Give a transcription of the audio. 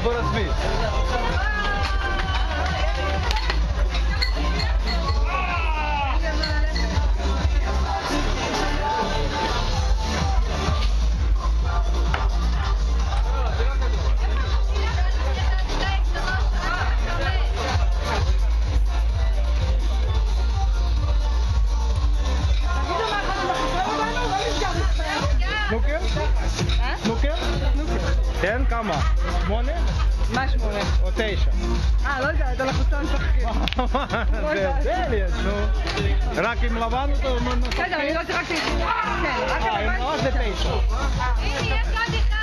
בוא נסביר. סנוקר? סנוקר? כן, כמה? 8? מה 8? או 9? לא יודעת, על החוצה משחקים. זה הבדל יש, נו. רק עם לבן אותו? בסדר, אני לא שיחקתי. כן, רק עם לבן. אז זה 9. הנה, יש עוד אחד.